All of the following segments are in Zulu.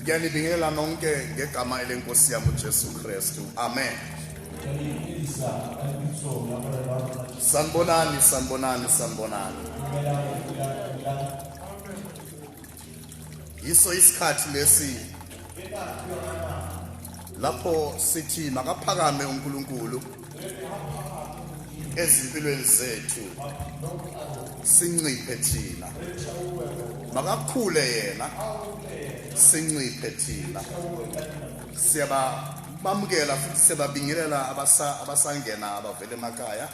Ngiyanibingelela nonke ngegama elenkosi yami uJesu Kristu. Amen. Sanibonani, sanibonani, sanibonani. Yiso isikhathi lesi lapho sithi makaphakame uNkulunkulu ezimpilweni zethu, sinciphe thina. Makakhule yena, sinciphe thina. Siyabamukela futhi siyababingelela abasangena abavela emakhaya,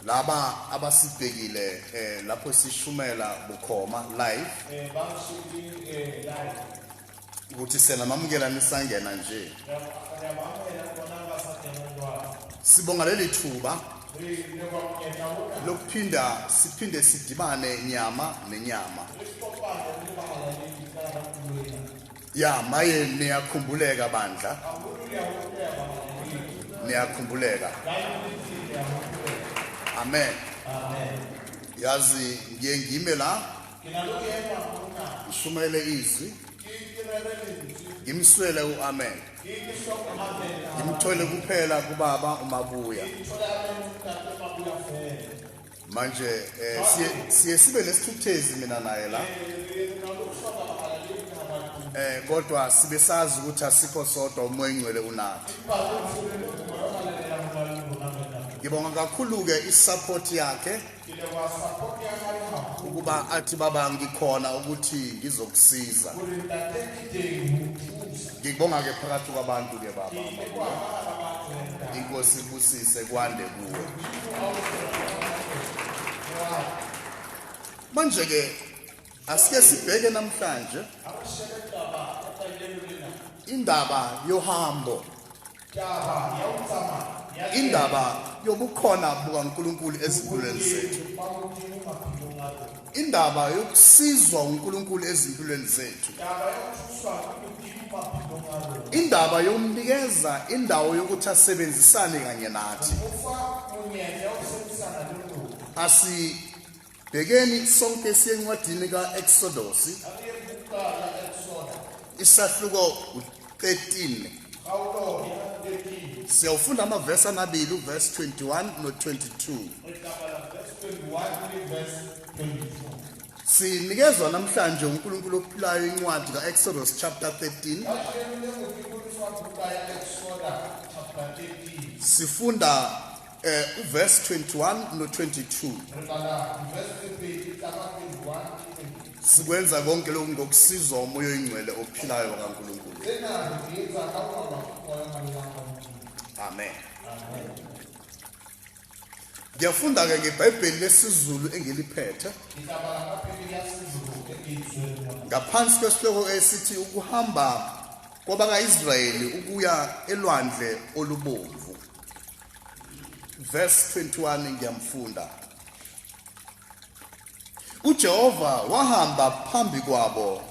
laba abasibhekile lapho sishumela bukhoma live, ukuthi senamamukela nisangena nje. Sibonga leli thuba lokuphinda siphinde sidibane nyama nenyama. Ya maye niyakhumbuleka bandla, niyakhumbuleka. Amen. Yazi ngiyengime la ngishumele izwi, ngimswele uAmen, ngimthole kuphela kubaba uMabuya. Manje siye sibe nesithukuthezi mina naye la, kodwa sibe sazi ukuthi asikho sodwa, umoya ingcwele unathi. Ngibonga kakhulu-ke isupport yakhe ukuba athi baba ngikhona ukuthi ngizokusiza. Ngibonga-ke phakathi kwabantu-ke baba, inkosi ibusise kwande kuwe. Manje-ke asike sibheke namhlanje indaba yohambo, indaba yobukhona bukaNkulunkulu ezimpilweni zethu, indaba yokusizwa uNkulunkulu ezimpilweni zethu, indaba yomnikeza indawo yokuthi asebenzisane kanye nathi. Asibhekeni sonke siye encwadini ka-Exodus, isahluko 13. Siyawufunda amavesi amabili, uverse 21 no-22. Sinikezwa namhlanje uNkulunkulu ophilayo incwadi ka-Exodus chapter 13. Sifunda uverse 21 no-22. Sikwenza konke lokhu ngokusizwa umoya oyingcwele ophilayo kaNkulunkulu. Amen. Ngiyafunda-ke ngeBhayibheli lesizulu engiliphethe, ngaphansi kwesihloko esithi ukuhamba kwabaka-Israyeli ukuya elwandle olubomvu. Verse 21 ngiyamfunda. uJehova wahamba phambi kwabo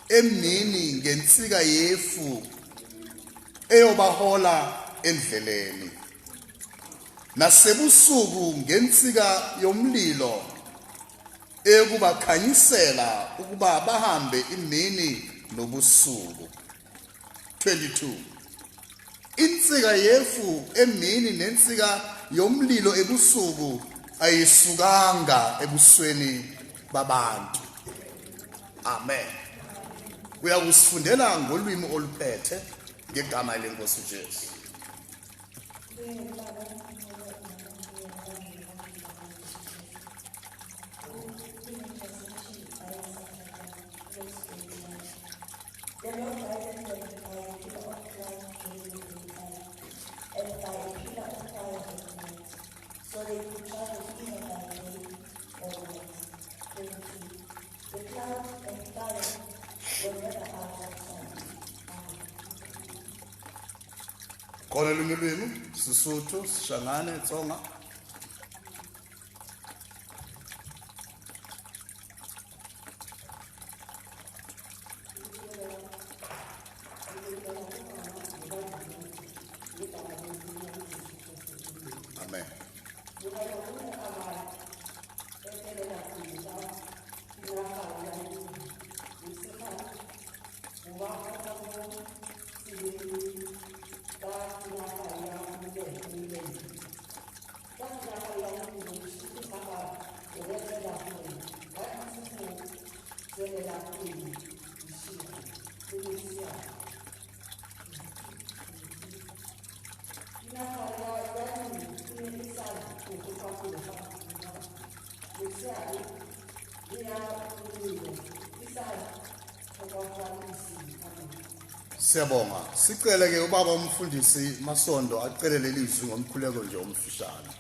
emini ngensika yefu eyobahola endleleni, nasebusuku ngensika yomlilo eyokubakhanyisela ukuba bahambe imini nobusuku. 22. Insika yefu emini nensika yomlilo ebusuku ayisukanga ebusweni babantu. Amen. Uyakusifundela ngolwimi oluphethe ngegama lenkosi uJesu. So they could travel either by day or night. 22. The cloud and fire were never out of sight. Khona olunye ulwimi, Sesotho, Sishangane, Tsonga. Amen. Isiyabi liyakhulile isala okwafanisi Siyabonga. Sicele ke ubaba umfundisi Masondo acelele ilizwi ngomkhuleko nje omfishane.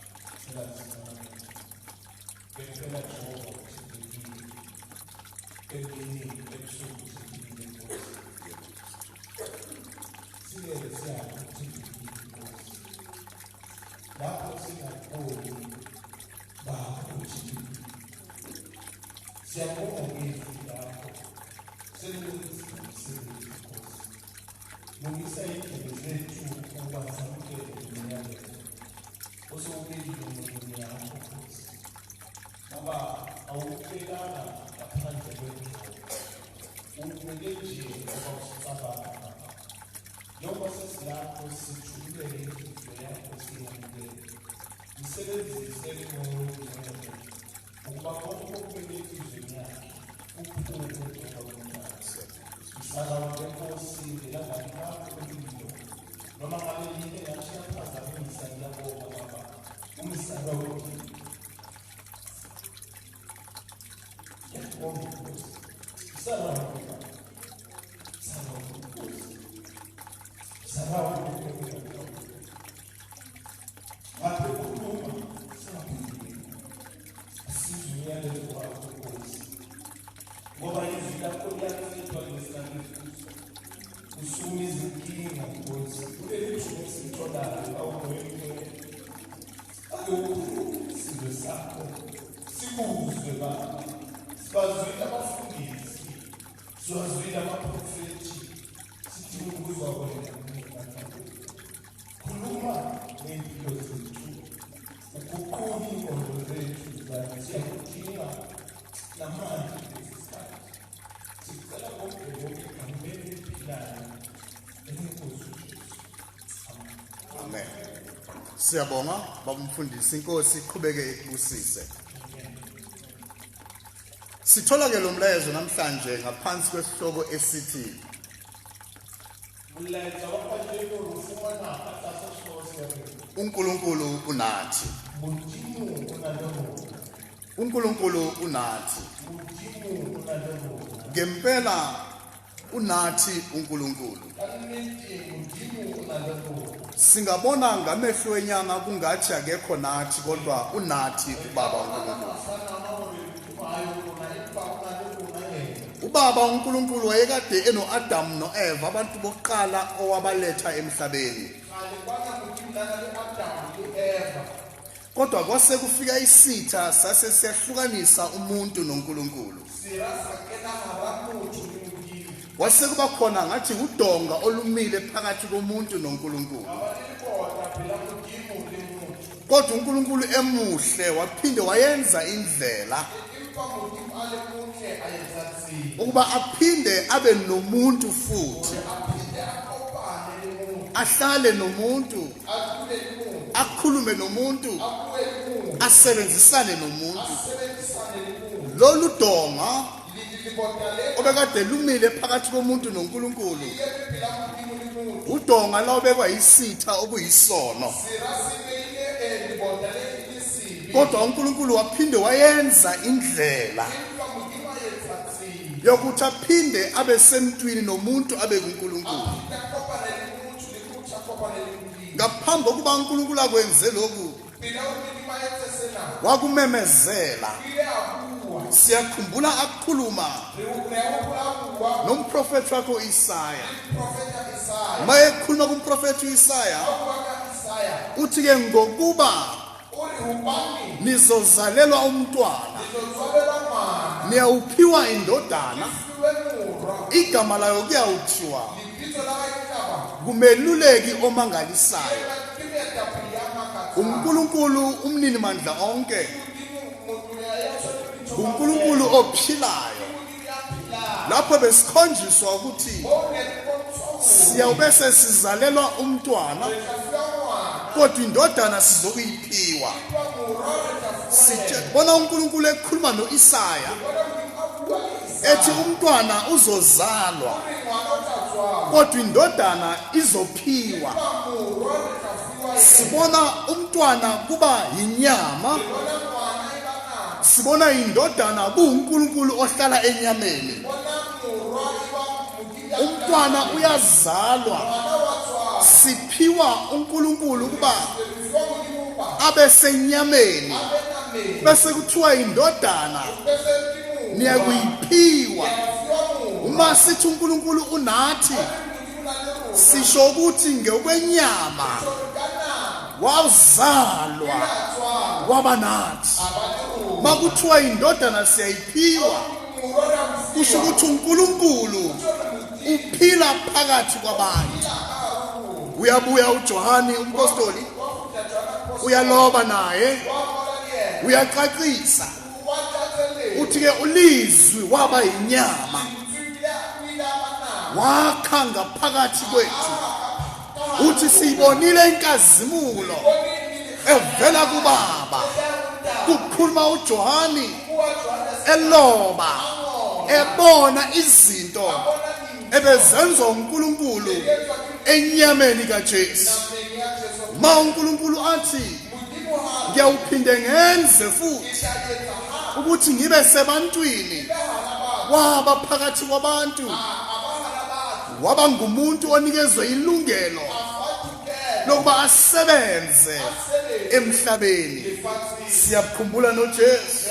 Amen. Siyabonga babumfundisi inkosi iqhubeke ikubusise. Sithola ke lo mlayezo namhlanje ngaphansi kwesihloko esithi uNkulunkulu unathi. uNkulunkulu unathi. Ngempela unathi uNkulunkulu. Singabona ngamehlo enyama kungathi akekho nathi kodwa unathi ubaba uNkulunkulu. Ubaba uNkulunkulu wayekade enoAdam noEva abantu bokuqala owabaletha emhlabeni. Kodwa kwase kufika isitha sase siyahlukanisa umuntu noNkulunkulu. Wase kuba khona ngathi udonga olumile phakathi komuntu noNkulunkulu. Kodwa uNkulunkulu emuhle waphinde wayenza indlela ukuba aphinde abe nomuntu futhi, ahlale nomuntu, akhulume nomuntu, asebenzisane nomuntu. Lolu donga obekade lumile phakathi komuntu noNkulunkulu, udonga lawubekwa yisitha okuyisono. Kodwa uNkulunkulu waphinde wayenza indlela yokuthi aphinde abe semntwini nomuntu abe kuNkulunkulu. Ngaphambi kokuba uNkulunkulu akwenze lokhu, wakumemezela. Siyakhumbula akukhuluma nomprofeti wakho Isaya. Mayekhuluma kumprofeti Isaya uthi ke ngokuba nizozalelwa umntwana, niyawuphiwa indodana, igama layo kuyawuthiwa kumeluleki omangalisayo, uNkulunkulu umnini mandla onke, uNkulunkulu ophilayo. Lapho besikhonjiswa ukuthi siyawube sesizalelwa umntwana kodwa indodana sizokuyiphiwa. Sibona uNkulunkulu ekhuluma noIsaya ethi umntwana uzozalwa kodwa indodana izophiwa. Sibona umntwana kuba yinyama, sibona indodana kuNkulunkulu ohlala enyameni. Umntwana uyazalwa siphiwa uNkulunkulu kuba abe senyameni bese kuthiwa indodana niyakuyiphiwa. Uma sithi uNkulunkulu unathi sisho ukuthi ngokwenyama wazalwa waba nathi. Makuthiwa indodana siyayiphiwa kusho ukuthi uNkulunkulu uphila phakathi kwabantu. Uyabuya uJohane umpostoli uyaloba naye uyaqaqisa uthi ke ulizwi waba inyama wakha ngaphakathi kwethu. Uthi sibonile inkazimulo evela kuBaba. Kukhuluma uJohane eloba ebona izinto ebezenziwa uNkulunkulu enyameni kaJesu. Ma uNkulunkulu athi ngiyawuphinde ngenze futhi ukuthi ngibe sebantwini, waba phakathi kwabantu, waba ngumuntu onikezwe ilungelo lokuba asebenze emhlabeni. Siyakhumbula noJesu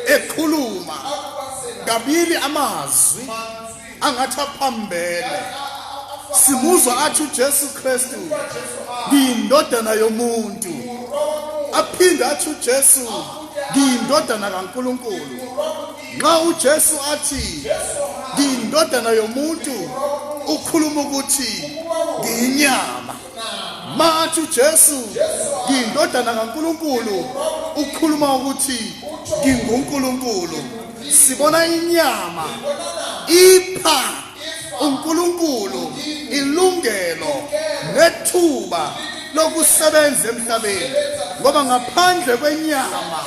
ekhuluma kabili amazwi angathi aphambene. Simuzwa athi uJesu Kristu ngiyindodana yomuntu, aphinde athi uJesu ngiyindodana kaNkulunkulu. Nxa uJesu athi ngiyindodana yomuntu ukhuluma ukuthi ngiyinyama. Mathi uJesu ngiyindodana kaNkulunkulu ukhuluma ukuthi nginguNkulunkulu. Sibona inyama ipha uNkulunkulu ilungelo nethuba lokusebenza emhlabeni, ngoba ngaphandle kwenyama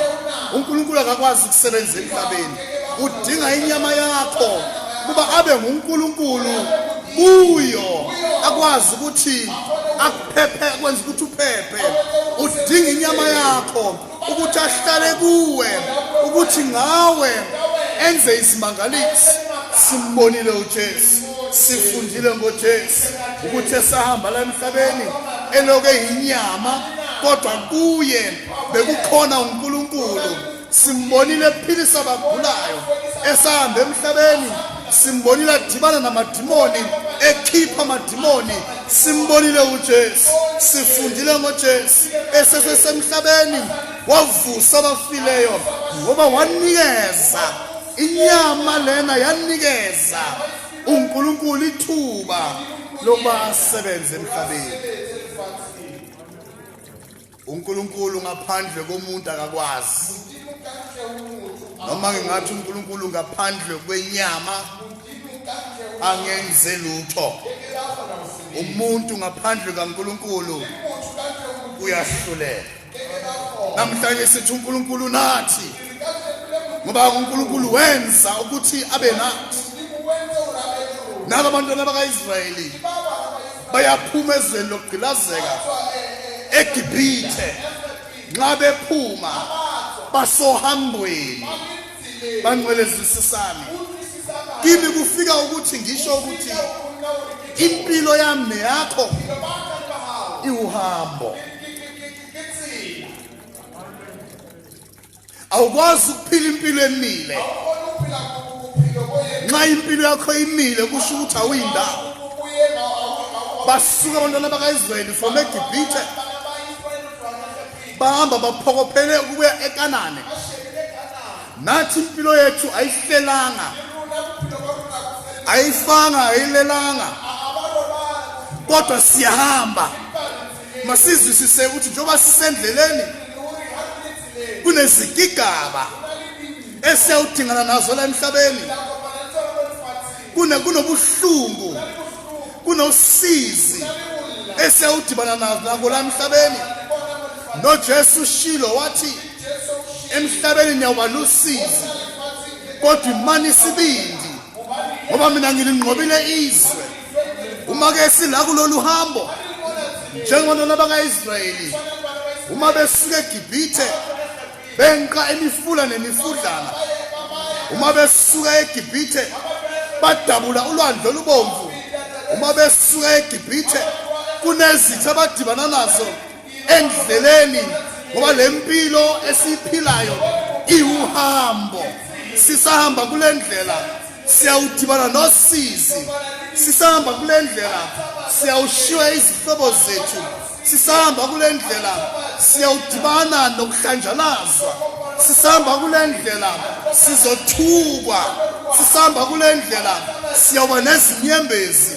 uNkulunkulu akakwazi ukusebenza emhlabeni. Udinga inyama yakho kuba abe nguNkulunkulu kuyo akwazi ukuthi akuphephe, kwenza ukuthi uphephe. Udinga inyama yakho ukuthi ahlale kuwe, ukuthi ngawe enze isimangaliso. Simbonile uJesu, sifundile ngoJesu ukuthi esahamba la emhlabeni eloke inyama, kodwa kuye bekukhona uNkulunkulu. Simbonile ephilisa abagulayo esahamba emhlabeni. Simbonile adibana namadimoni ekhipha amadimoni. Simbonile uJesu, sifundile ngoJesu esesemhlabeni wavusa abafileyo, ngoba wanikeza inyama lena, yanikeza uNkulunkulu ithuba lokuba asebenze emhlabeni. uNkulunkulu ngaphandle komuntu akakwazi. Noma ngingathi uNkulunkulu ngaphandle kwenyama angenze lutho. Umuntu ngaphandle kaNkulunkulu uyahlulela. Namhlanje sithi uNkulunkulu nathi ngoba uNkulunkulu wenza ukuthi abe nathi. Naba abantwana bakaIsrayeli bayaphuma ezweni lokugqilazeka eGibhithe. Nxa bephuma basohambweni bangcwelezisisana. Kimi kufika ukuthi ngisho ukuthi impilo yami neyakho iuhambo. Awukwazi ukuphila impilo emile. Nxa impilo yakho imile kusho ukuthi awuyindawo. Basuka abantwana bakaIsrayeli from eGibhithe bahamba baphokophele ukuya eKanani. Nathi impilo yethu ayihlelanga, ayifanga, ayilelanga, kodwa siyahamba. Masizwisise ukuthi njengoba sisendleleni kunezigigaba esiyawudingana nazo la emhlabeni. Kunobuhlungu, kunosizi esiyawudibana nazo la emhlabeni. NoJesu shilo wathi emhlabeni niyawuba lusizi, kodwa imani isibindi, ngoba mina ngilinqobile izwe. Uma ke sila kulolu hambo njengabantwana bakaIsrayeli, uma besuka eGibhithe benqa imifula nemifudlana uma besuka eGibhithe badabula ulwandle olubomvu uma besuka eGibhithe kunezitha abadibana nazo endleleni ngoba lempilo esiphilayo iwuhambo sisahamba kule ndlela siyawudibana nosizi sisahamba kule ndlela siyawushiywa izihlobo zethu sisahamba kule ndlela siyawudibana nokuhlanjanazwa sisahamba kule ndlela sizothukwa sisahamba kule ndlela siyawuba nezinyembezi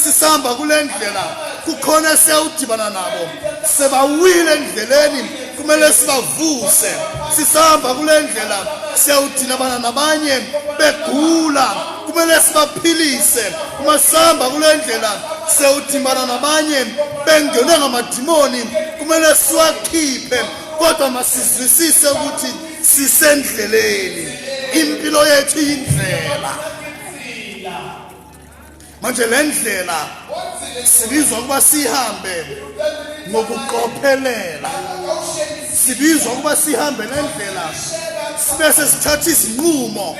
sisahamba kule ndlela kukhona siyawudibana nabo sebawile endleleni kumele sibavuse sisahamba kule ndlela siyawudibana nabanye begula kumele sibaphilise uma sihamba kule ndlela siyawudibana nabanye bengenwe ngamadimoni kumele siwakhiphe kodwa masizwisise ukuthi sisendleleni impilo yethu indlela manje le ndlela sibizwa ukuba sihambe ngokuqophelela sibizwa ukuba sihambe le ndlela sibe sesithatha izinqumo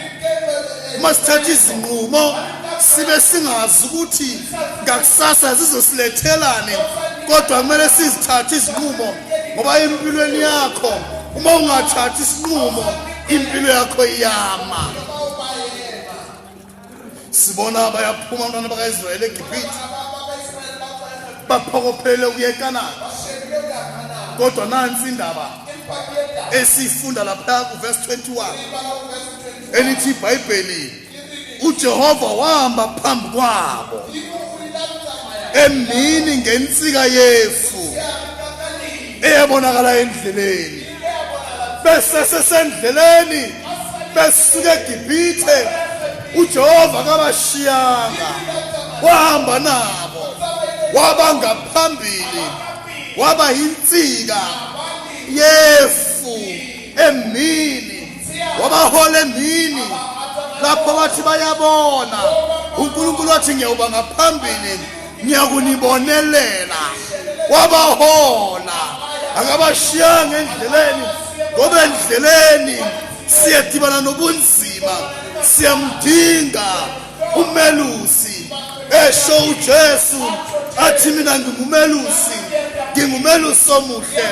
uma sithatha izinqumo sibe singazi ukuthi ngakusasa zizosilethelani kodwa kumele sizithathe izinqumo ngoba empilweni yakho uma ungathathi isinqumo impilo yakho iyama sibona bayaphuma abantwana bakaIsrayeli eGibhithe baphokophele ukuya eKhanani kodwa nansi indaba esifunda lapha kuverse 21 elithi iBhayibheli uJehova wahamba phambi kwabo emini ngensika yefu eyabonakala endleleni bese sesendleleni besuka eGibhithe uJehova kabashiyanga wahamba nabo waba ngaphambili waba yinsika yefu emini wabahola emini lapho bathi bayabona uNkulunkulu wathi ngiyawuba ngaphambili ngiyakunibonelela wabahola akabashiyanga endleleni ngoba endleleni siyadibana nobunzima siyamdinga umelusi esho uJesu athi mina ngingumelusi omuhle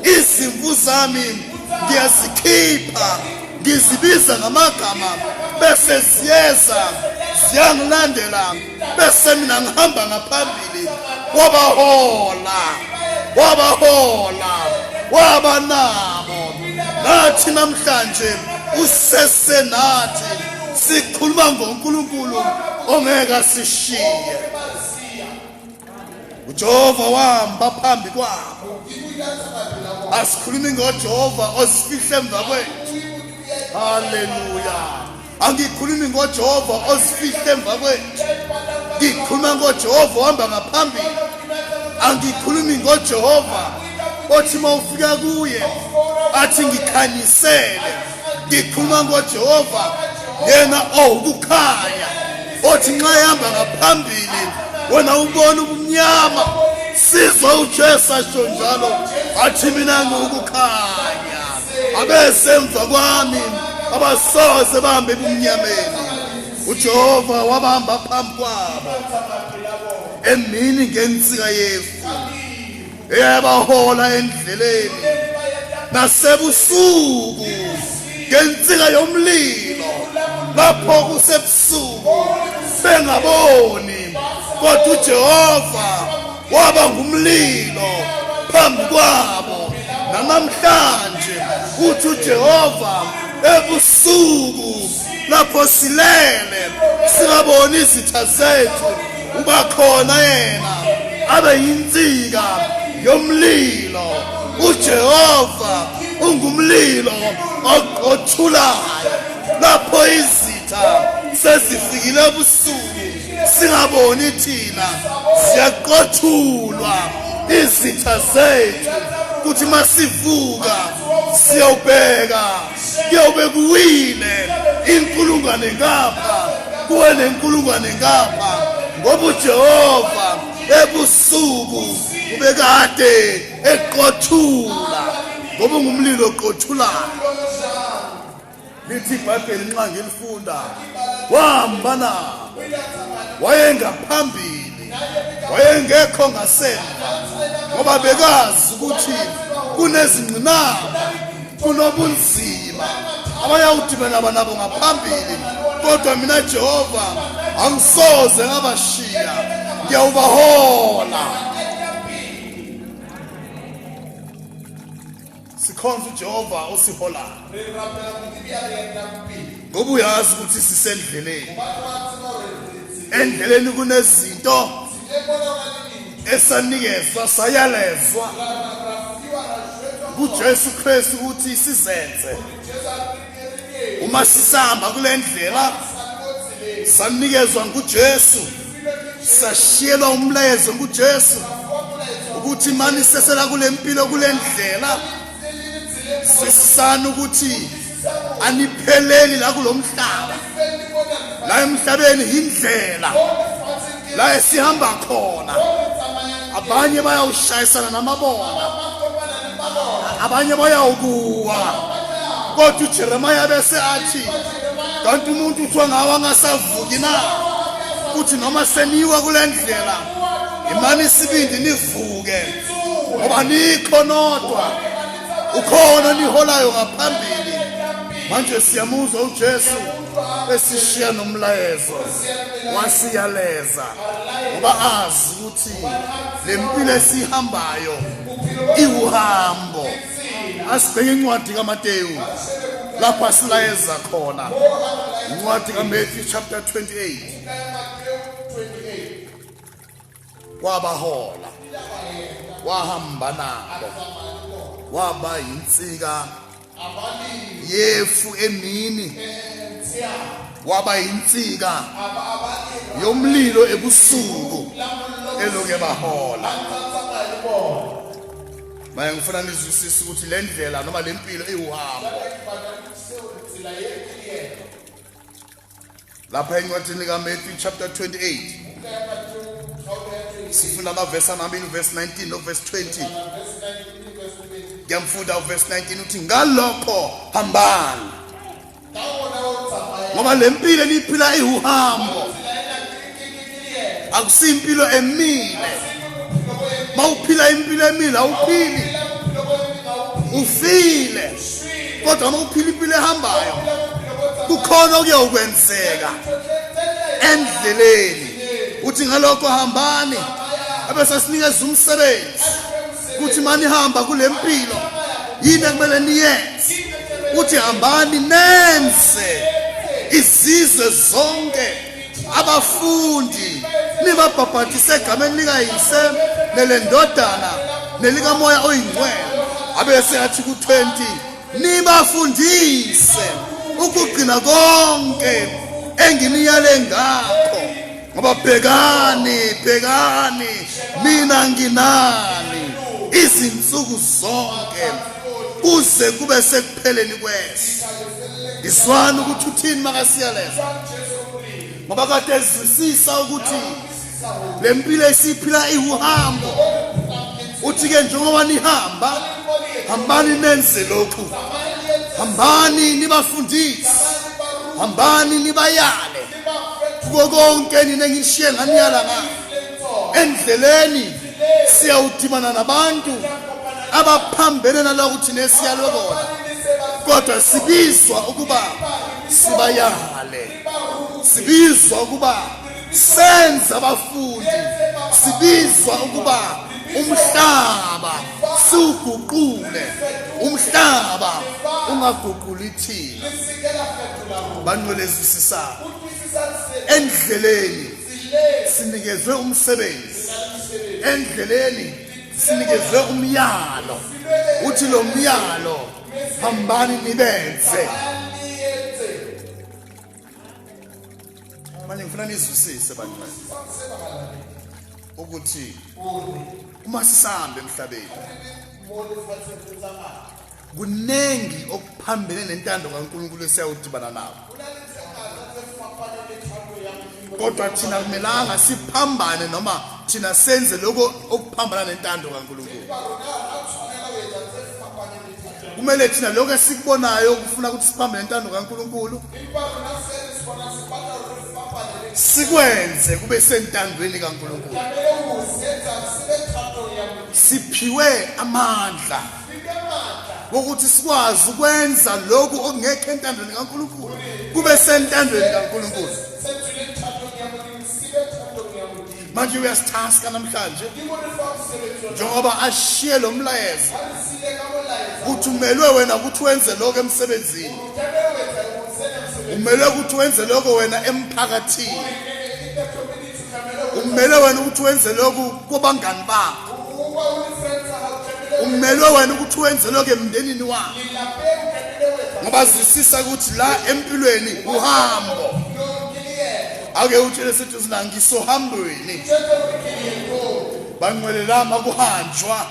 izimvu zami ngiyazikhipha ngizibiza ngamagama bese ziyeza ziyangilandela bese mina ngihamba ngaphambili wabahola wabanabo nathi namhlanje usesenathi sikhuluma ngoNkulunkulu ongeka sishiye uJehova wahamba phambi kwabo asikhulumi ngoJehova osifihle emva kwethu haleluya angikhulumi ngoJehova osifihle emva kwethu ngikhuluma ngoJehova ohamba ngaphambili angikhulumi ngoJehova othi mawufika kuye athi ngikhanyisele ngikhuluma ngoJehova yena ukukhanya othi nxa ehamba ngaphambili wena ubona ubumnyama sizwa uJesu asho njalo athi mina ngukukhanya abesemva kwami abasoze bahambe ebumnyameni uJehova wabahamba phambi kwabo emini ngensika yefu eyabahola endleleni nasebusuku ngensika yomlilo lapho kusebusuku bengaboni kodwa uJehova waba ngumlilo phambi kwabo namhlanje uthi uJehova ebusuku lapho silele singaboni izitha zethu uba khona yena abe yinsika yomlilo uJehova ungumlilo oqothulayo lapho izitha sezifikile ebusuku singaboni thina siyaqothulwa izitha zethu kuthi masivuka siyobheka kuyobe kuwile inkulungwane ngapha kuwe nenkulungwane ngapha ngoba uJehova ebusuku ubekade eqothula ngoba ngumlilo oqothulayo lithi iBhayibheli nxa ngilifunda wahamba nabo wayengaphambili wayengekho ngasemva ngoba bekazi ukuthi kunezingqinamba kunobunzima abayawudibana nabo ngaphambili kodwa mina Jehova angisoze ngabashiya ngiyawubahola sikhonza uJehova osiholayo ngoba uyazi ukuthi endleleni kunezinto esanikezwa sayalezwa kuJesu Kristu ukuthi sizenze uma sisamba kule ndlela sanikezwa nguJesu sashiyelwa umlayezo nguJesu ukuthi mani sesela kule mpilo kule ndlela sisana ukuthi anipheleli la kulomhlaba la emhlabeni indlela la esihamba khona abanye bayawushayisana namabona abanye bayawukuwa kodwa uJeremiah bese athi kanti umuntu uthiwa ngawa ngasavuki na uthi noma seniwa kule ndlela imani isibindi nivuke ngoba nikho nodwa ukhona niholayo ngaphambili manje siyamuzwa uJesu esishiya nomlayezo wasiyaleza ngoba azi ukuthi lempilo esihambayo iwuhambo asibheke incwadi kaMateyu lapha silayeza khona incwadi kaMatthew chapter 28 wabahola wahamba nabo waba yinsika yefu emini waba yinsika yomlilo ebusuku eloke bahola manje ngifuna nizwisise ukuthi le ndlela noma le mpilo iwuhambo lapha encwadini kaMatthew chapter 28 sifunda amavesi amabili verse 19 no verse 20 ngiyamfunda verse 19 uthi ngalokho hambani ngoba le mpilo niphila iwuhambo akusimpilo emile mawuphila impilo emile awuphili ufile kodwa mawuphila impilo ehambayo kukhona okuyokwenzeka endleleni uthi ngalokho hambani abese sinikeza umsebenzi kuthi mani hamba kule mpilo yini ekumele niyenze uthi hambani nenze izizwe zonke abafundi nibabhabhatise egameni likaYise nelendodana nelikamoya oyingcwele abese athi ku20 nibafundise ukugcina konke enginiyale ngakho ngoba bhekani mina nginani izinsuku zonke kuze kube sekupheleni kwesho iswana ukuthi uthini makasiyaleza ngoba kade ezwisisa ukuthi le mpilo esiphila iwuhambo uthi ke njengoba nihamba hambani nenze lokhu hambani nibafundise hambani nibayale konke nina ngishiye nganiyala ngakho endleleni siyawudibana nabantu abaphambene nalokuthi nesiyalwe kona kodwa sibizwa ukuba sibayale sibizwa ukuba senze abafundi sibizwa ukuba umhlaba siuguqule umhlaba ungaguquli thina banqolezisisa endleleni sinikezwe umsebenzi endleleni sinikezwe umyalo uthi lo myalo hambani nibenze manje ngifuna nizwisise bantwana ukuthi uma sisambe emhlabeni kunengi okuphambene nentando kaNkulunkulu esiyawudibana nawo kodwa thina kumelanga siphambane noma thina senze lokho okuphambana nentando kaNkulunkulu kumele thina lokho esikubonayo ukufuna ukuthi siphambane nentando kaNkuluNkulu sikwenze kube sentandweni kaNkuluNkulu. Siphiwe amandla ukuthi sikwazi ukwenza lokhu okungekho entandweni kaNkuluNkulu kube sentandweni kaNkuluNkulu. Manje uyasithaska namhlanje njengoba ashiye lo mlayezo uthi umelwe wena ukuthi wenze lokho emsebenzini, umelwe ukuthi wenze lokho wena emphakathini, umelwe wena ukuthi wenze lokho kubangani bakho, umelwe wena ukuthi wenze lokho emndenini wakho, ngoba zisisa ukuthi la empilweni uhambo. Ake utshele sithi sina ngisohambweni banqwelelama kuhanjwa,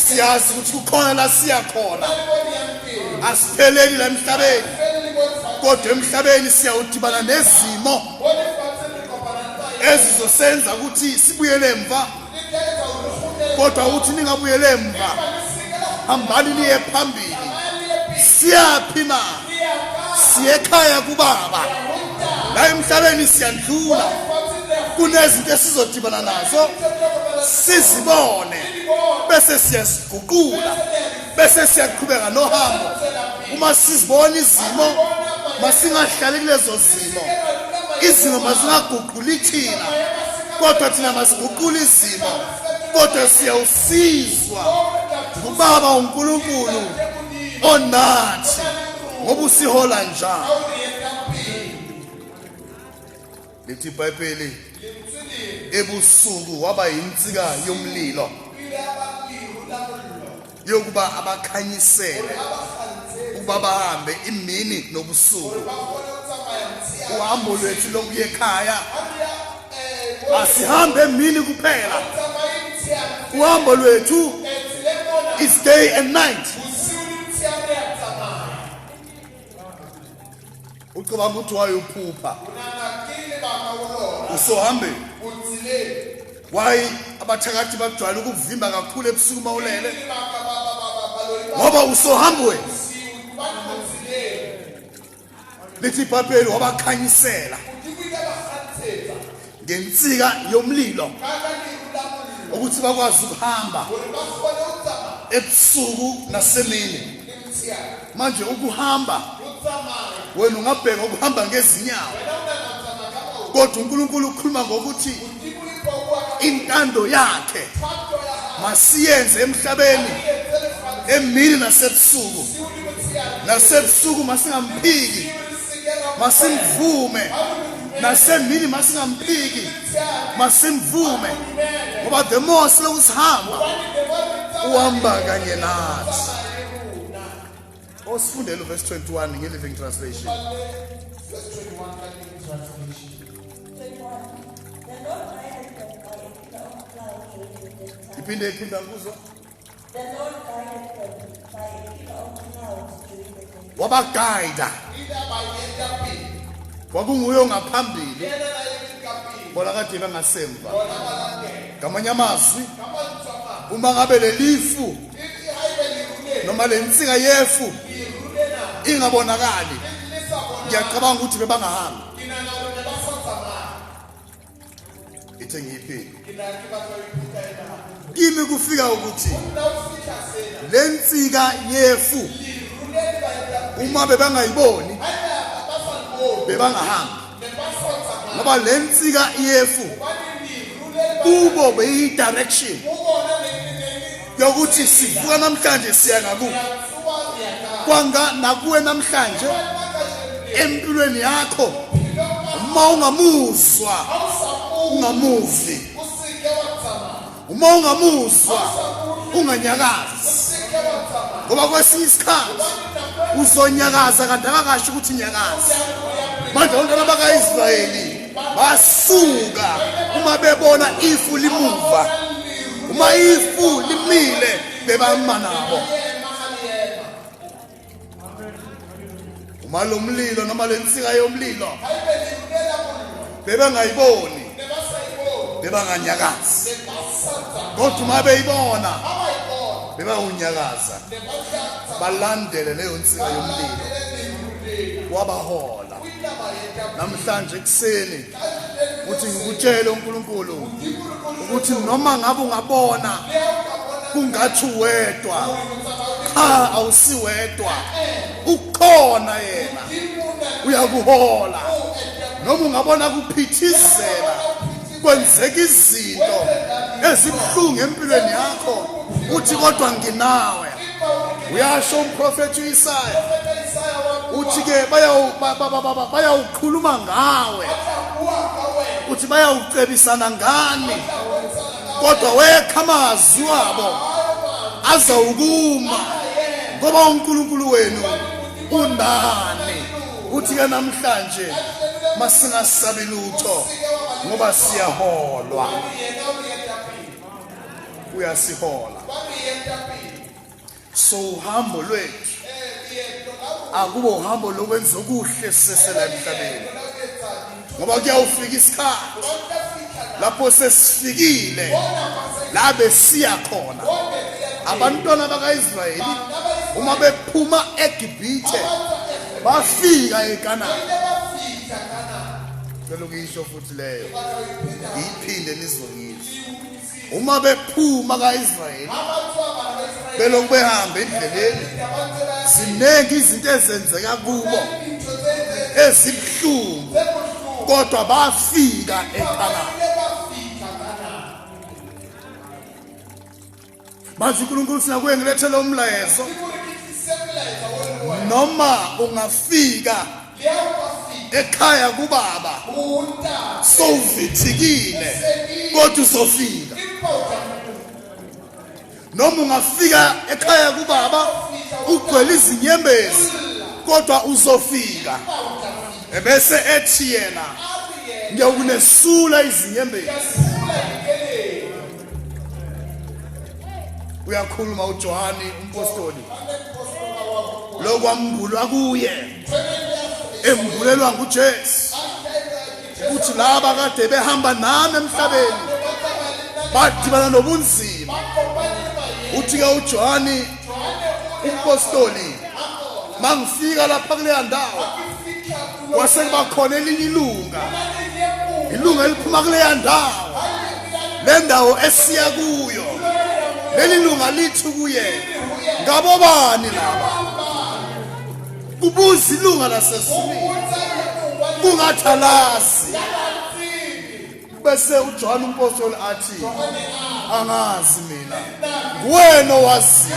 siyazi ukuthi kukhona la siya khona, asipheleli la emhlabeni kodwa emhlabeni siyawudibana nezimo ezizosenza ukuthi sibuyele emva, kodwa uthi ningabuyele emva, hambani niye phambili. Siyaphi na? Siyekhaya kuBaba. La emhlabeni siyandlula, kunezinto esizodibana nazo sizibone bese siyasiguqula, bese siyaqhubeka nohambo. Uma sizibona izimo masingahlali kulezo zimo, izimo masingaguquli thina kodwa thina masiguqule izimo, kodwa siyawusizwa nguBaba uNkulunkulu onathi ngoba usihola njalo. Lithi iBhayibheli ebusuku waba yinsika yomlilo yokuba abakhanyisele ukuba bahambe imini nobusuku. Uhambo lwethu lokuya ekhaya asihambe emini kuphela, uhambo lwethu is day and night. Ucabanga ukuthi wayophupha usohambe why abathakathi bajwayele ukuvimba kakhulu ebusuku mawulele ngoba usohambwe. Lithi iBhayibheli wabakhanyisela ngensika yomlilo ukuthi bakwazi ukuhamba ebusuku nasemini. Manje ukuhamba wena ungabheka ukuhamba ngezinyawo, kodwa uNkulunkulu ukhuluma ngokuthi intando yakhe masiyenze emhlabeni emini nasebusuku. Nasebusuku masingamphiki, masimvume. Nasemini masingamphiki, masimvume, ngoba the more siloku sihamba uhamba kanye nathi. Osifundele verse 21 nge-Living Translation. Verse 21, Living Translation. 21. The Lord guided them by a pillar of cloud during the time. Iphinda kuzo. The Lord guided them by a pillar of cloud during the day. Wabagayida. Kwakunguye ongaphambili, bona kade bangasemva. Ngamanye amazwi, uma ngabe lelifu noma lensika yefu ingabonakali, ngiyacabanga ukuthi bebangahambi. Ithe ngiyiphini kimi kufika ukuthi lensika yefu uma bebangayiboni bebangahambi, ngoba lensika yefu kubo beyi direction yokuthi sivuka namhlanje siya ngaku kwanga nakuwe namhlanje empilweni yakho. Uma ungamuzwa ungamuvi, uma ungamuzwa unganyakazi, ngoba kwesinye isikhathi uzonyakaza kanti akakasho ukuthi nyakaza. Manje ontanga bakaIsrayeli basuka uma bebona ifu limuva, uma ifu limile bebama nabo. Uma lo mlilo noma lensika yomlilo bebangayiboni, bebanganyakazi, kodwa uma beyibona bebawunyakaza balandele leyo nsika yomlilo wabahola. Namhlanje kuseni uthi ngikutshele uNkulunkulu ukuthi noma ngabe ungabona kungathi wedwa, cha awusiwedwa, ukhona yena uyakuhola. Noma ungabona kuphithizela kwenzeka izinto ezibhlungu empilweni yakho, uthi kodwa nginawe. Uyasho umprofeti uIsaya uthi ke bayawukhuluma ngawe, uthi bayawucebisana ngani, kodwa wekha amazwi wabo azawukuma, ngoba uNkulunkulu wenu unani. Uthi ke namhlanje masingasabi lutho ngoba siyaholwa, uyasihola. So uhambo lwethu akubo uhambo lokwenza okuhle sisesela emhlabeni, ngoba kuyawufika isikhathi lapho sesifikile la besiya khona. Abantwana bakaIsrayeli uma bephuma eGibhithe bafika eKhanani. Lokuyisho futhi leyo iphinde nizongizwa. Uma bephuma kaIsrayeli belokhu behamba endleleni, ziningi izinto ezenzeka kubo ezibhlungu, kodwa bafika eKhanani. Manje uNkulunkulu sinakuye ngilethele umlayezo, noma ungafika ekhaya kubaba sowuvithikile kodwa uzofika. Noma ungafika ekhaya kubaba ugcwele izinyembezi kodwa uzofika. Ebese ethi yena ngiyakunesula izinyembezi. Uyakhuluma uJohani umpostoli lokwambulwa kuye, embulelwa nguJesu, uthi laba kade behamba nami emhlabeni badibana nobunzima. Uthi ke uJohani umpostoli mangifika lapha kuleya ndawo kwase kubakhona elinye ilunga eliphuma kuleya ndawo, le ndawo esiya kuyo. Leli lunga lithi kuye, ngabo bani laba? Kubuza ilunga lasezulwini kungathalazi. Bese uJohn umpostoli athi angazi mina, nguwena owaziyo.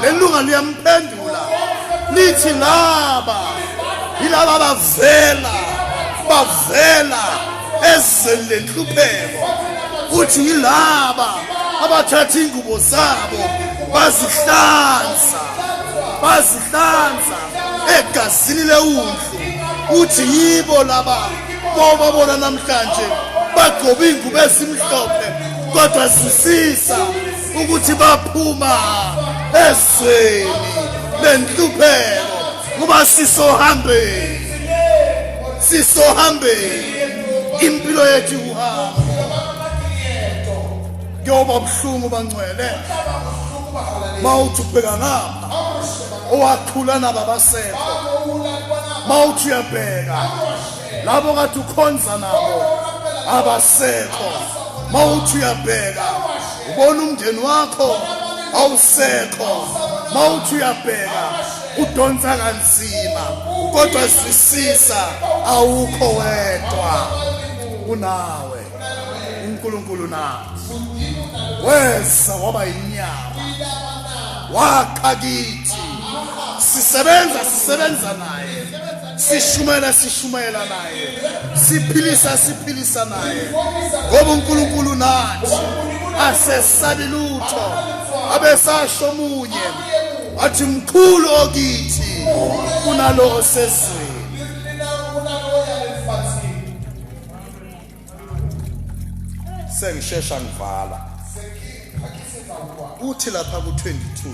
Leli lunga liyamphendula lithi laba yilaba bavela ezweni lenhlupheko. Uthi yilaba abathatha ingubo zabo bazihlanza egazini lewundlu. Uthi yibo laba bobabona namhlanje bagqoba ingubo ezimhlophe, kodwa zisisa ukuthi baphuma ezweni lenhlupheko, ngoba sisohambeni impilo yethu kuhamba. Kuyoba buhlungu bangcwele mawuthi ubheka ngapha owakhula nabo abasekho, mawuthi uyabheka labo kade ukhonza nabo abasekho, mawuthi uyabheka ubona umndeni wakho awusekho, mawuthi uyabheka udonsa kanzima, kodwa zwisisa awukho wedwa, unawe uNkulunkulu nawe. Wesa waba inyama wakha kithi, sisebenza naye, sishumela naye, siphilisa naye, ngoba uNkulunkulu nathi asesabi lutho. Abesasho omunye athi mkhulu okithi kunalo osezweni. Sengishesha ngivala. Uthi lapha ku22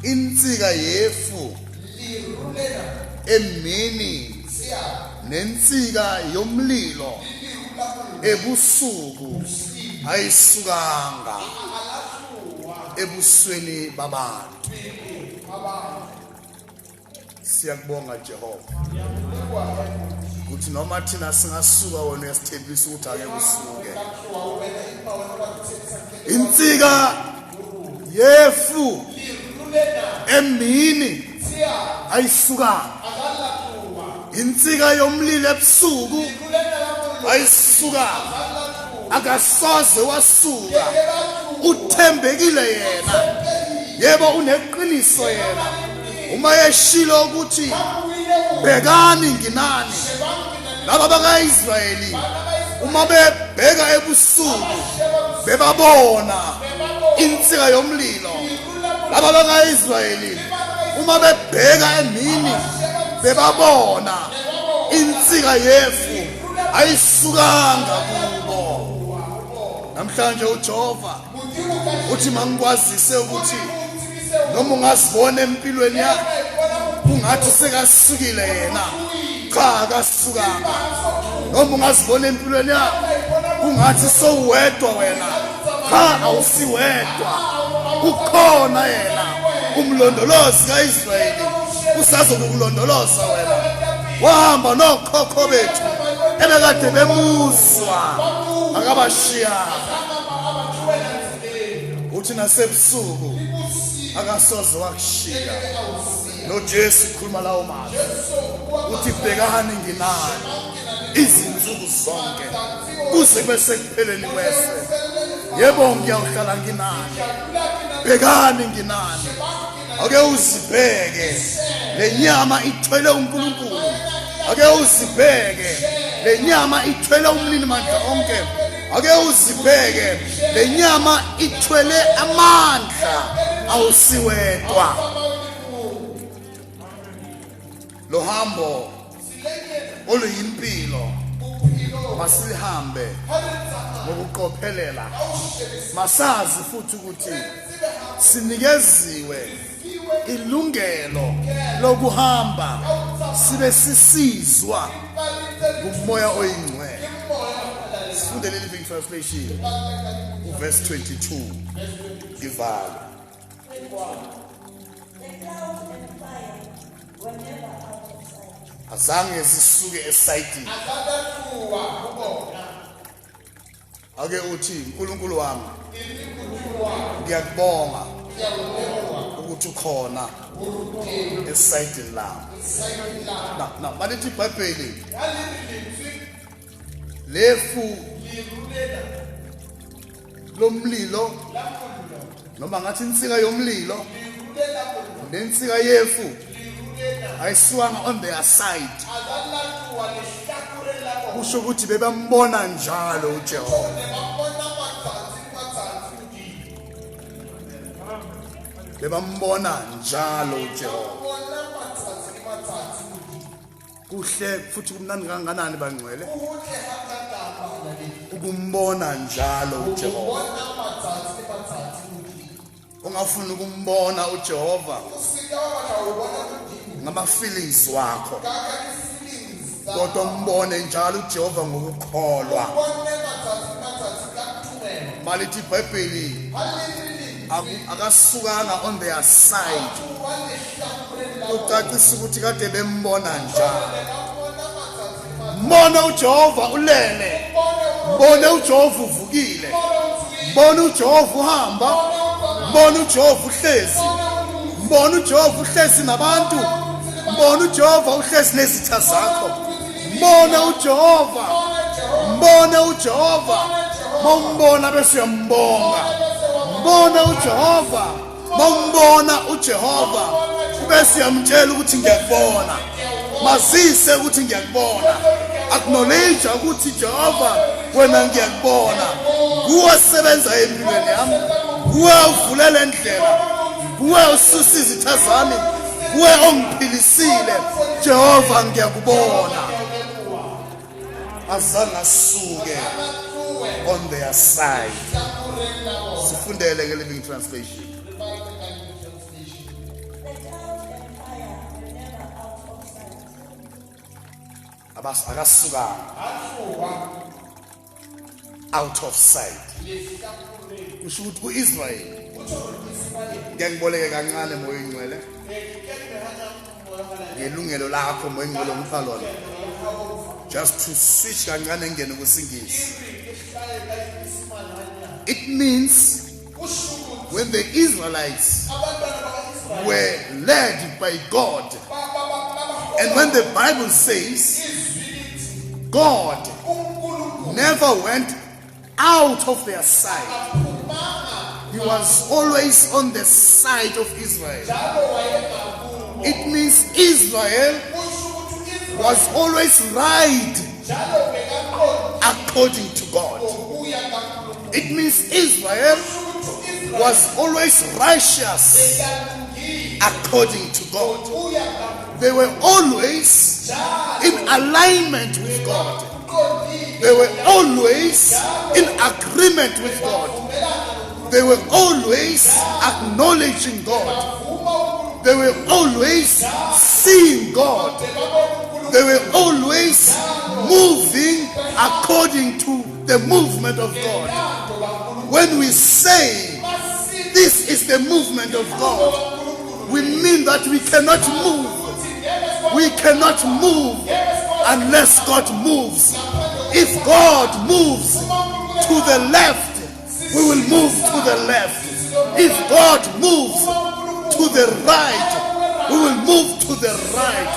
insika yefu emini nensika yomlilo ebusuku ayisukanga. ebusweni babantu. Siyakubonga Jehova ukuthi noma thina singasuka wona uyasithembisa ukuthi ake usuke. Insika yefu emini ayisuka. Insika yomlilo ebusuku ayisuka. Akasoze wasuka. Uthembekile yena. Yebo uneqiniso yena. Uma yeshilo ukuthi bhekani nginani. Laba bakaIsrayeli uma bebheka ebusuku bebabona insika yomlilo. Laba bakaIsrayeli uma bebheka emini bebabona insika yefu ayisukanga kubo. Namhlanje uJehova uthi mangikwazise ukuthi noma ungazibona empilweni yakho ungathi sekasukile yena, cha akasukanga. Noma ungazibona empilweni yakho ungathi sowedwa wena, cha awusiwedwa. Ukhona yena umlondolozi kaIsrayeli usazokulondoloza wena. Wahamba nokhokho bethu ebekade bemuzwa akabashiyanga. Uthi nasebusuku akasoze wakushiya. NoJesu ukhuluma lawo mazwi uthi bhekani nginani izinsuku zonke kuze bese kupheleni kwese. Yebo ngiyawuhlala nginani. Bhekani nginani. Ake uzibheke le nyama ithwele uNkulunkulu. Ake uzibheke le nyama ithwele umlini mandla onke. Ake uzibheke le nyama ithwele amandla awusiwedwa. Lo hambo oluyimpilo masilihambe ngokuqophelela. Masazi futhi ukuthi sinikeziwe ilungelo lokuhamba sibe sisizwa ngumoya oyingcwele. Sifunde le Living Translation verse 22 ivalo. The cloud and fire were never out of sight. Azange zisuke esayitini. Ake uthi uNkulunkulu wami ngiyakubonga ukuthi ukhona esayitini lami. Na malithi iBhayibheli lefu lomlilo noma ngathi insika yomlilo nensika yefu ayisuwanga on their side. Kusho ukuthi bebambona njalo uJehova. Bebambona njalo uJehova. Kuhle futhi kumnandi kangakanani bangcwele ukumbona njalo uJehova. Ungafuna ukumbona uJehova ngama feelings wakho, kodwa umbone njalo uJehova ngokukholwa. Malithi iBhayibheli akasukanga on their side. Ucacisa ukuthi kade bembona njalo. Mbona uJehova ulele. Mbona uJehova uvukile. Mbona uJehova uhamba. Mbona uJehova uhlezi. Mbona uJehova uhlezi nabantu. Mbona uJehova uhlezi nezitha zakho. Mbona uJehova. Mbona uJehova. Mombona bese uyambonga. Mbona uJehova. Mombona uJehova bese uyamtshela ukuthi ngiyakubona. Mazise ukuthi ngiyakubona. Acknowledge ukuthi Jehova wena ngiyakubona. Kuwe sebenza empilweni yami. Kuwe uvulela indlela. Kuwe ususa izitha zami. Kuwe ongiphilisile. Jehova ngiyakubona. Azange asuke on their side. Sifundele ke Living Translation. The cloud and fire were never out of sight. Akasuka out of sight. Kusho ukuthi uIsrael ngiboleke kancane moya ingcwele ngelungelo lakho moya ingcwele ngipha lona just to switch kancane ngene kusingisi. It means when the Israelites were led by God, and when the Bible says God never went out of their side, he was always on the side of Israel. It means Israel was always right according to God. It means Israel was always righteous according to God. They were always in alignment with God. They were always in agreement with God. They were always acknowledging God. They were always seeing God. They were always moving according to the movement of God. When we say this is the movement of God, we mean that we cannot move. We cannot move unless God moves. If God moves to the left, we will move to the left. If God moves to the right, we will move to the right.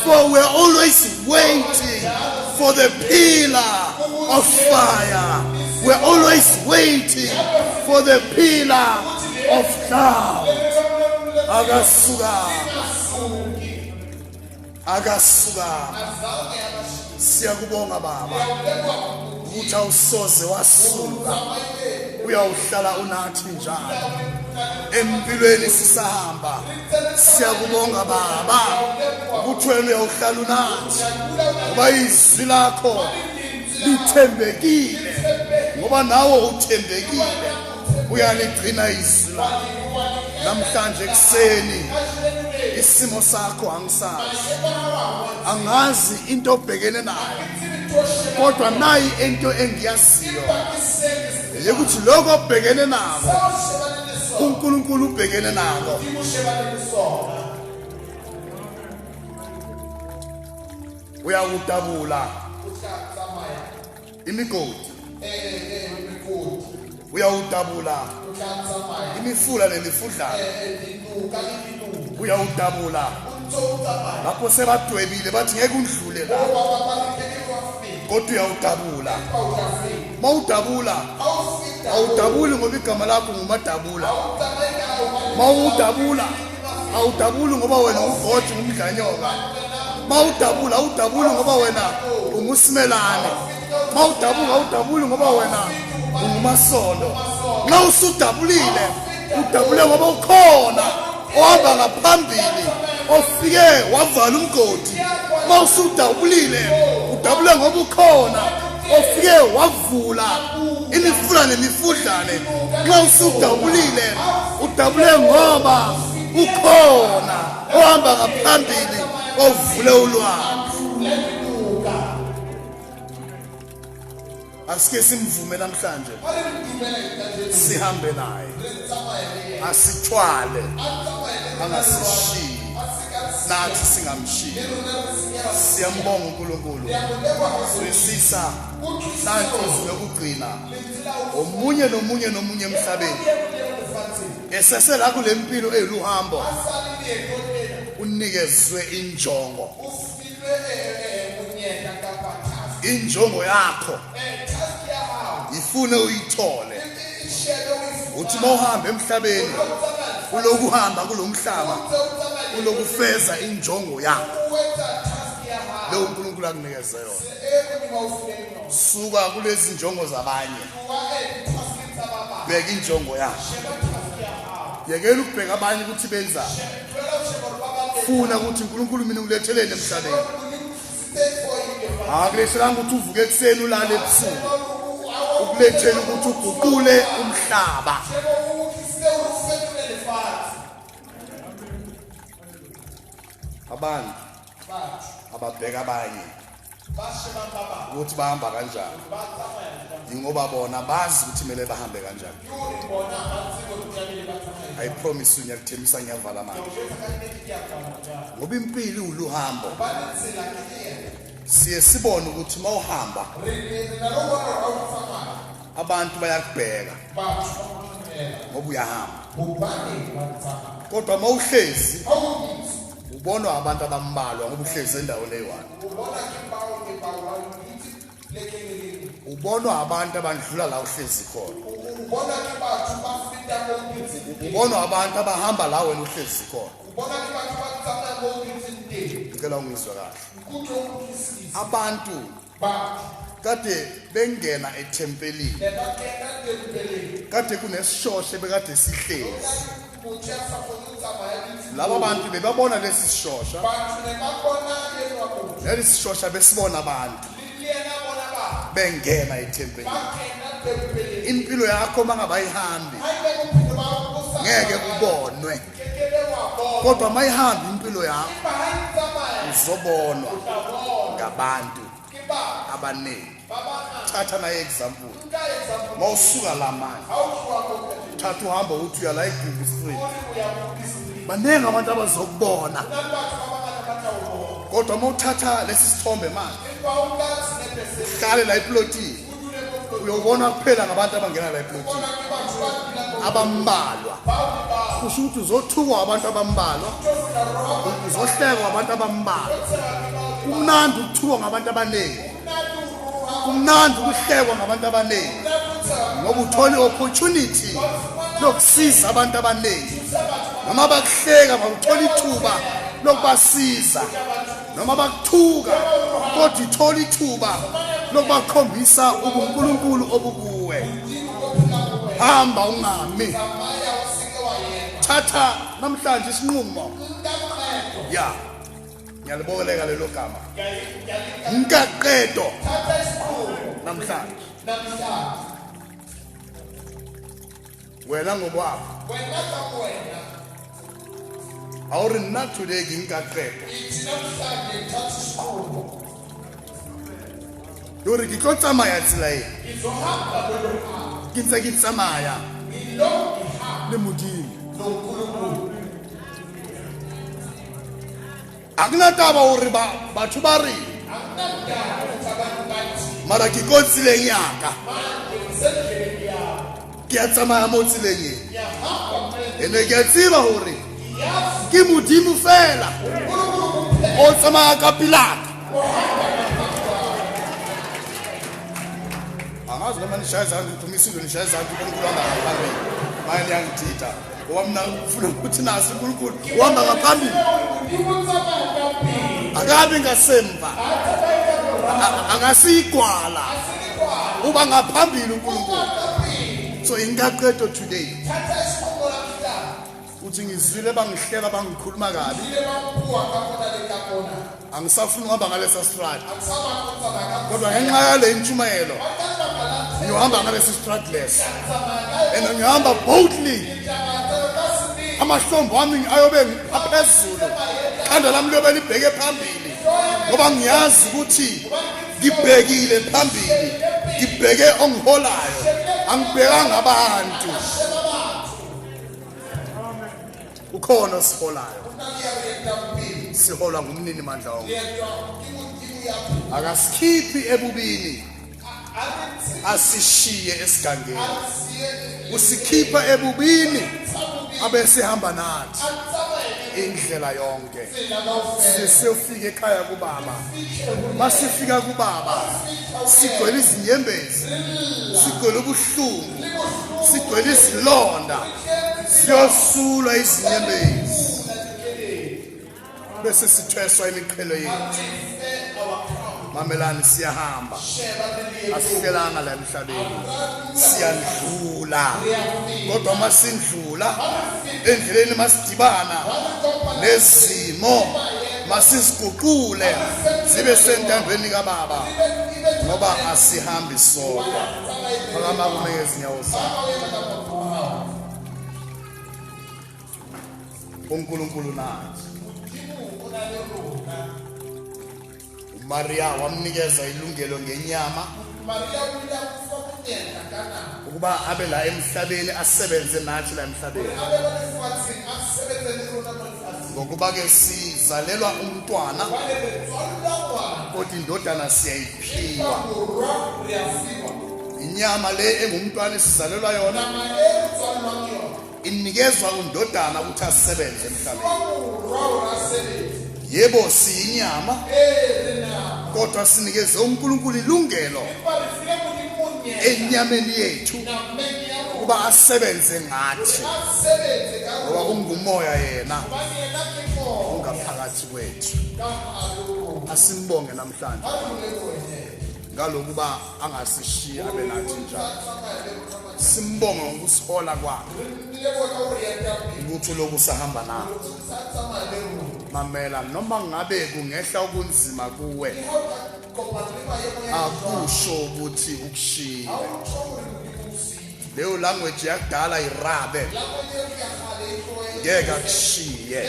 For we're always waiting for the pillar of fire. We're always waiting for the pillar of cloud. Agasuka. Siyakubonga Baba. Uthi awusoze wasuka. Uyawuhlala unathi njalo. Empilweni sisahamba. Siyakubonga Baba. Uthi wena uyawuhlala unathi. Ngoba izwi lakho lithembekile. Ngoba nawe uthembekile. Uyaligcina izwi lakho. Namhlanje kuseni isimo sakho angisazi. Angazi into obhekene nayo. Kodwa nayi into engiyaziyo. Ukuthi lokho obhekene nako uNkulunkulu ubhekene nako. Uyawudabula imigodi. Uyawudabula imifula nemifudlana. Uyawudabula lapho sebadwebile bathi ngeke undlule la. Kodwa uyawudabula. Mawudabula awudabuli ngoba igama lakho ngumadabula. Mawudabula awudabuli ngoba wena ungugodi ngumdlanyoka. Mawudabula awudabuli ngoba wena ungusimelane. Mawudabula awudabuli ngoba wena ungumasondo. Nxa usudabulile udabule ngoba ukhona ohamba ngaphambili ofike wavala umgodi. Mawusudabulile udabule ngoba ukhona ofike wavula imifula nemifudlane. Nxa usudabulile udabule ngoba ukhona ohamba ngaphambili ovule ulwandle. Asike simvume namhlanje sihambe naye, asithwale angasishiyi nathi singamshiyi. Siyambonga uNkulunkulu sisisa nanti lokugcina omunye nomunye emhlabeni esesela kule mpilo eluhambo unikezwe injongo. Injongo yakho ifune uyithole. Uthi mawuhamba emhlabeni ulokuhamba kulomhlaba ulokufeza injongo yakho lo uNkulunkulu akunikeze yona. Suka kulezi injongo zabanye, beka injongo yakho. Yekela ukubheka abanye ukuthi benza. Funa ukuthi uNkulunkulu mina ulethelele emhlabeni. Akulehlanga ukuthi uvuke ekseni ulale ebusuku ukulethela ukuthi uguqule umhlaba. Abantu ababheka abanye ukuthi bahamba kanjani ingoba bona bazi ukuthi kumele bahambe kanjani. I promise you ngiyakuthembisa ngiyavala manje ngoba impilo uluhambo siye sibone ukuthi mawuhamba abantu bayakubheka ngoba uyahamba kodwa mawuhlezi ubonwa abantu abambalwa ngoba uhlezi endaweni eyi-one. Ubonwa abantu abandlula la uhlezi khona. Ubonwa abantu abahamba la wena uhlezi khona. Ngicela ungizwe kahle. Abantu kade bengena ethempelini kade kunesishoshe bekade sihlezi. Laba bantu bebabona lesi sishosha lesi sishosha besibona abantu bengena ethempelini. Impilo yakho mangabe ayihambi ngeke ubonwe kodwa mayihambi impilo yakho uzobonwa ngabantu abaningi. Thatha naye example mawusuka la manje thatha uhamba uthi uya la eGugu Street baningi abantu abazokubona kodwa mawuthatha lesi sithombe manje hlale la eplotini uyobona kuphela ngabantu abangena la eplotini abambalwa. Kusho ukuthi uzothukwa abantu abambalwa uzohlekwa abantu abambalwa. Kumnandi ukuthukwa ngabantu abaningi kumnandi ukuhlekwa ngabantu abaningi ngoba uthola opportunity lokusiza abantu abaningi noma bakuhleka bawuthola ithuba lokubasiza noma bakuthuka kodwa ithola ithuba lokubakhombisa ubuNkulunkulu obukuwe. Hamba ungami. Thatha namhlanje isinqumo ya ngiyalibokeleka lelo gama ngaqedo namhlanje wena ngokwakho awuri nna today ngingaqedo yori ke tlo tsamaya tsela e ke ntse ke tsamaya le Modimo. Akuna taba hore batho ba re mara ke ko tseleng yaka ke a tsamaya mo tseleng e ene ke a tseba hore ke Modimo fela o tsamaya ka pilaka. Angazi noma nishaya izandla uphumisa nishaya izandla uNkulunkulu angaphambili manje ngiyangititha wamna ufuna ukuthi nasi uNkulunkulu uhamba ngaphambili akabi ngasemva akasigwala uba ngaphambili uNkulunkulu. So ingaqedo today uthi ngizwile bangihlela bangikhuluma kabi angisafuna ukuhamba ngalesa stride kodwa ngenxa yale intshumayelo ngihamba ngalesi strutless and ngihamba boldly amahlombo ami ayobe aphezulu ikhanda lami liyobe libheke phambili ngoba ngiyazi ukuthi ngibhekile phambili ngibheke ongiholayo angibhekanga abantu. Ukhona siholayo sihola ngumnini mandla wonke akasikhiphi ebubini asishiye esigangeni usikhipha ebubini abesihamba nathi indlela yonke sesiyofika ekhaya kubaba. Masifika kubaba sigcwele izinyembezi sigcwele ubuhlungu sigcwele izilonda siyosulwa izinyembezi bese sithweswa imiqhelo yethu. Mamelani siyahamba asihlelanga la emhlabeni siyandlula kodwa masindlula endleleni masidibana nezimo masiziguqule zibe sentandweni kaBaba ngoba asihambi sodwa. Phakama kume ngezinyawo zakho. uNkulunkulu nathi Maria wamnikeza ilungelo ngenyama ukuba abe la emhlabeni asebenze nathi la emhlabeni ngokuba ke sizalelwa umntwana kodwa indodana siyayiphiwa inyama le engumntwana esizalelwa yona inikezwa undodana ukuthi asebenze emhlabeni yebo siyinyama kodwa sinikeze uNkulunkulu ilungelo enyameni yethu ukuba asebenze ngathi ngoba ungumoya yena ungaphakathi kwethu asimbonge namhlanje ngalokuba angasishiya abe nathi njalo simbonge ngokusihola kwakhe ukuthi lokhu sahamba nathi mamela noma ngabe kungehla okunzima kuwe akusho ukuthi ukushiyile leyo language yakudala irabe ngeke akushiye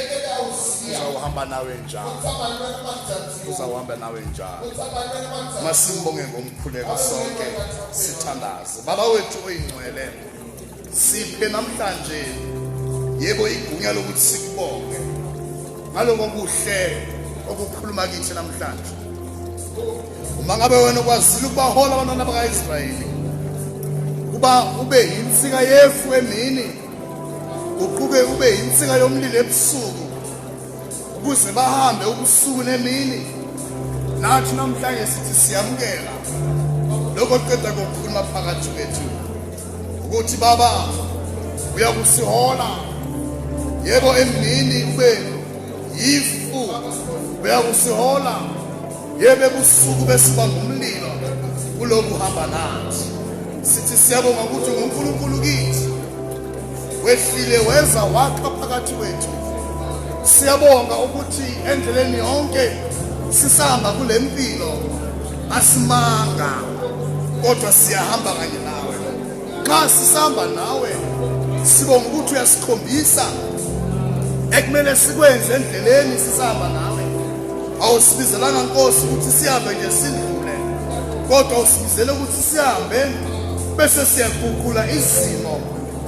uzawuhamba nawe njalo masimbonge ngomkhuleko sonke sithandaze baba wethu oyingcwele siphe namhlanje yebo igunya lokuthi sikubonge ngaloko kuhle okukhuluma kithi namhlanje uma ngabe wena kwazile ukubahola abantwana bakaIsrayeli kuba ube yinsika yefu emini uquke ube yinsika yomlilo ebusuku ukuze bahambe ubusuku nemini nathi namhlanje sithi siyamukela lokho qeda kokukhuluma phakathi kwethu ukuthi baba uyakusihola yebo emini ube yifu uyakusihola yebo ebusuku besiba ngumlilo kuloku hamba nathi sithi siyabonga ukuthi nguNkulunkulu kithi wehlile weza wakha phakathi kwethu siyabonga ukuthi endleleni yonke sisahamba kule mpilo asimanga kodwa siyahamba kanye nawe xa sisahamba nawe sibonga ukuthi uyasikhombisa ekumele sikwenze endleleni sisahamba nawe awusibizelanga Nkosi ukuthi sihambe nje sidlule kodwa usibizele ukuthi sihambe bese siyaguqula izimo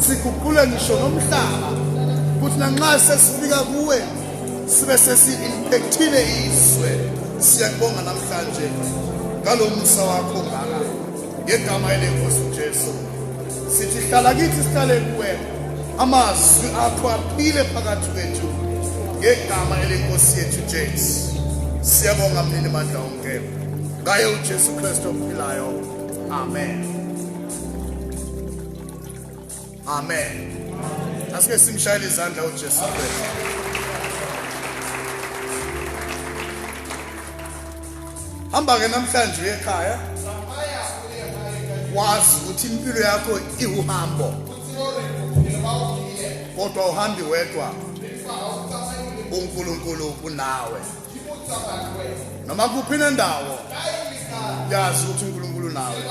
siguqule ngisho nomhlaba ukuthi nanxa sesifika kuwe sibe sesi-impactile izwe siyakubonga namhlanje ngalo musa wakho ngaka ngegama elenkosi uJesu sithi hlala kithi sihlale kuwe amazwi akho aphile phakathi kwethu ngegama elenkosi yethu Jesu siyabonga mnini mandla onke ngaye uJesu Kristu ophilayo amen amen asike simshayele izandla uJesu Kristu hamba ke namhlanje ekhaya wazi ukuthi impilo yakho iuhambo kodwa uhambi wedwa uNkulunkulu unawe noma kuphi nendawo yazi ukuthi uNkulunkulu nawe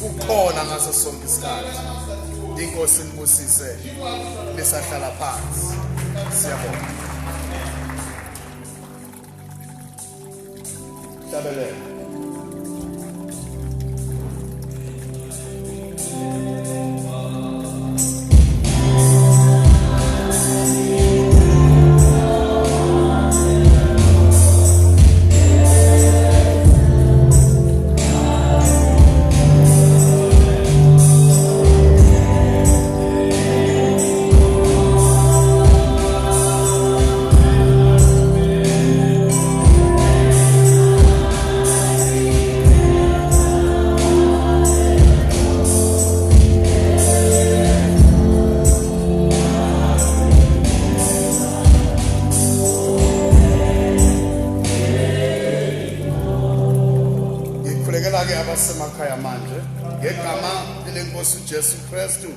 ukhona ngaso sonke isikhathi inkosi nibusise lisahlala phansi siyabonga hlabelele abasemakhaya manje ngegama lenkosi uJesu Kristu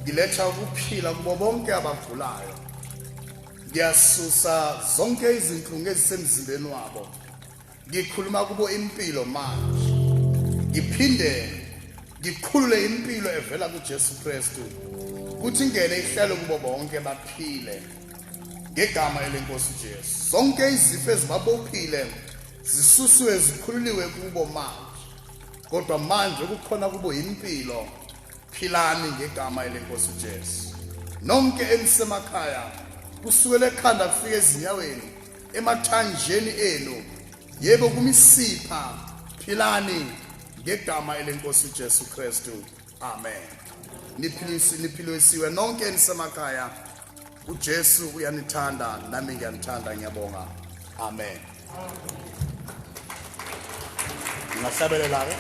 ngiletha ukuphila kubo bonke abagulayo ngiyasusa zonke izinhlungu ezisemzimbeni wabo ngikhuluma kubo impilo manje ngiphinde ngikhulule impilo evela kuJesu Kristu kuthi ingene ihlelo kubo bonke baphile ngegama lenkosi uJesu zonke izifo ezibabophile zisusiwe zikhululiwe kubo manje, kodwa manje kukhona kubo impilo. Philani ngegama elenkosi uJesu. Nonke enisemakhaya kusukela ekhanda kufika ezinyaweni, emathanjeni enu, yebo kumisipha, philani ngegama elenkosi uJesu Kristu. Amen. Niphilisiwe nonke enisemakhaya. uJesu uyanithanda, nami ngiyanithanda, ngiyabonga. Amen. Ngahlabelela ke.